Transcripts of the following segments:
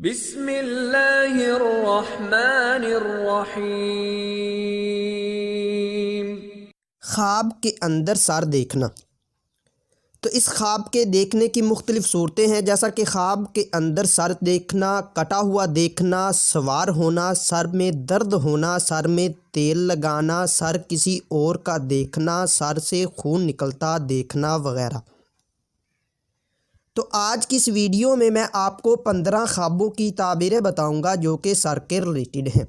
بسم اللہ الرحمن الرحیم۔ خواب کے اندر سر دیکھنا۔ تو اس خواب کے دیکھنے کی مختلف صورتیں ہیں، جیسا کہ خواب کے اندر سر دیکھنا، کٹا ہوا دیکھنا، سوار ہونا، سر میں درد ہونا، سر میں تیل لگانا، سر کسی اور کا دیکھنا، سر سے خون نکلتا دیکھنا وغیرہ۔ تو آج کی اس ویڈیو میں آپ کو 15 خوابوں کی تعبیریں بتاؤں گا جو کہ سر کے ریلیٹڈ ہیں۔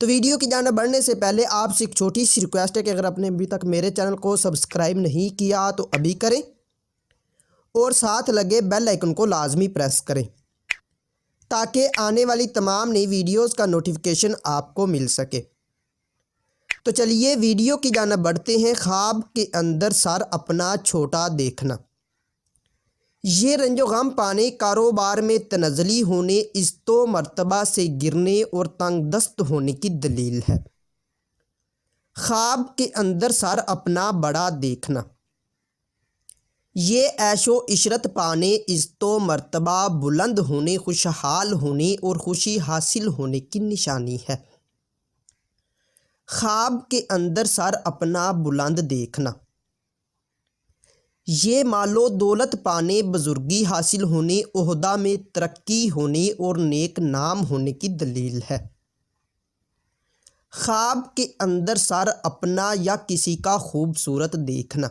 تو ویڈیو کی جانب بڑھنے سے پہلے آپ سے ایک چھوٹی سی ریکویسٹ ہے کہ اگر آپ نے ابھی تک میرے چینل کو سبسکرائب نہیں کیا تو ابھی کریں اور ساتھ لگے بیل آئیکن کو لازمی پریس کریں تاکہ آنے والی تمام نئی ویڈیوز کا نوٹیفیکیشن آپ کو مل سکے۔ تو چلیے ویڈیو کی جانب بڑھتے ہیں۔ خواب کے اندر سر اپنا چھوٹا دیکھنا۔ یہ رنج و غم پانے، کاروبار میں تنزلی ہونے، عزت و مرتبہ سے گرنے اور تنگ دست ہونے کی دلیل ہے۔ خواب کے اندر سر اپنا بڑا دیکھنا، یہ عیش و عشرت پانے، عزت و مرتبہ بلند ہونے، خوشحال ہونے اور خوشی حاصل ہونے کی نشانی ہے۔ خواب کے اندر سر اپنا بلند دیکھنا، یہ مال و دولت پانے، بزرگی حاصل ہونے، عہدہ میں ترقی ہونے اور نیک نام ہونے کی دلیل ہے۔ خواب کے اندر سر اپنا یا کسی کا خوبصورت دیکھنا،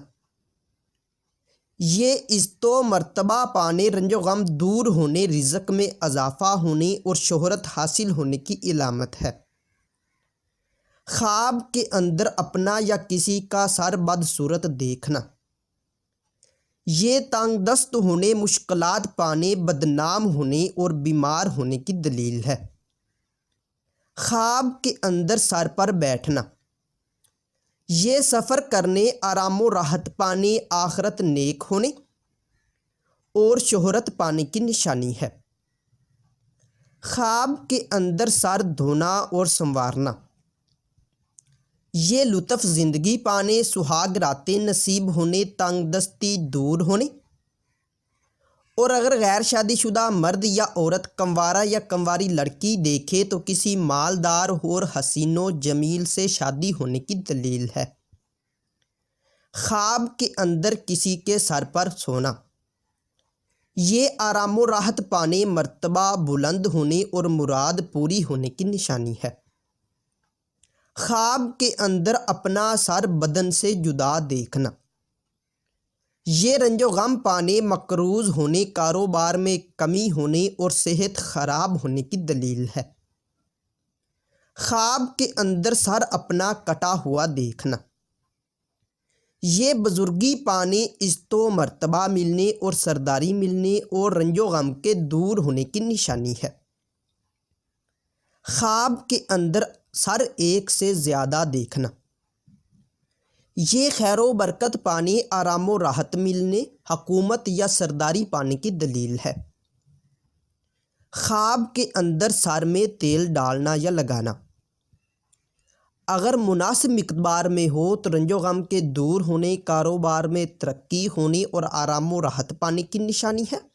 یہ عزت و مرتبہ پانے، رنج و غم دور ہونے، رزق میں اضافہ ہونے اور شہرت حاصل ہونے کی علامت ہے۔ خواب کے اندر اپنا یا کسی کا سر بدصورت دیکھنا، یہ تنگ دست ہونے، مشکلات پانے، بدنام ہونے اور بیمار ہونے کی دلیل ہے۔ خواب کے اندر سر پر بیٹھنا، یہ سفر کرنے، آرام و راحت پانے، آخرت نیک ہونے اور شہرت پانے کی نشانی ہے۔ خواب کے اندر سر دھونا اور سنوارنا، یہ لطف زندگی پانے، سہاگ راتیں نصیب ہونے، تنگ دستی دور ہونے اور اگر غیر شادی شدہ مرد یا عورت کنوارا یا کنواری لڑکی دیکھے تو کسی مالدار اور حسین و جمیل سے شادی ہونے کی دلیل ہے۔ خواب کے اندر کسی کے سر پر سونا، یہ آرام و راحت پانے، مرتبہ بلند ہونے اور مراد پوری ہونے کی نشانی ہے۔ خواب کے اندر اپنا سر بدن سے جدا دیکھنا، یہ رنج و غم پانے، مقروض ہونے، کاروبار میں کمی ہونے اور صحت خراب ہونے کی دلیل ہے۔ خواب کے اندر سر اپنا کٹا ہوا دیکھنا، یہ بزرگی پانے، عزت و مرتبہ ملنے اور سرداری ملنے اور رنج و غم کے دور ہونے کی نشانی ہے۔ خواب کے اندر سر ایک سے زیادہ دیکھنا، یہ خیر و برکت پانے، آرام و راحت ملنے، حکومت یا سرداری پانے کی دلیل ہے۔ خواب کے اندر سر میں تیل ڈالنا یا لگانا، اگر مناسب مقدار میں ہو تو رنج و غم کے دور ہونے، کاروبار میں ترقی ہونے اور آرام و راحت پانے کی نشانی ہے،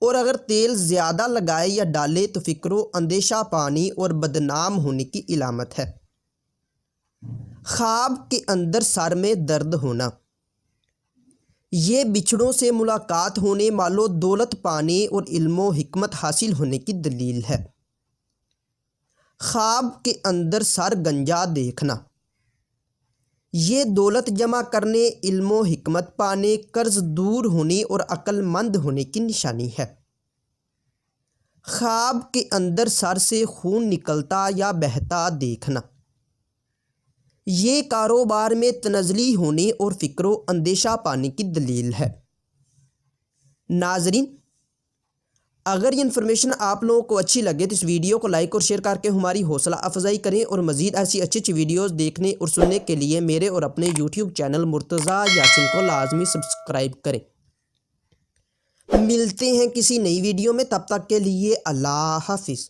اور اگر تیل زیادہ لگائے یا ڈالے تو فکر و اندیشہ پانے اور بدنام ہونے کی علامت ہے۔ خواب کے اندر سر میں درد ہونا، یہ بچھڑوں سے ملاقات ہونے، مال و دولت پانے اور علم و حکمت حاصل ہونے کی دلیل ہے۔ خواب کے اندر سر گنجا دیکھنا، یہ دولت جمع کرنے، علم و حکمت پانے، قرض دور ہونے اور عقل مند ہونے کی نشانی ہے۔ خواب کے اندر سر سے خون نکلتا یا بہتا دیکھنا، یہ کاروبار میں تنزلی ہونے اور فکر و اندیشہ پانے کی دلیل ہے۔ ناظرین، اگر یہ انفارمیشن آپ لوگوں کو اچھی لگے تو اس ویڈیو کو لائک اور شیئر کر کے ہماری حوصلہ افزائی کریں اور مزید ایسی اچھی ویڈیوز دیکھنے اور سننے کے لیے میرے اور اپنے یوٹیوب چینل مرتضیٰ یاسین کو لازمی سبسکرائب کریں۔ ملتے ہیں کسی نئی ویڈیو میں، تب تک کے لیے اللہ حافظ۔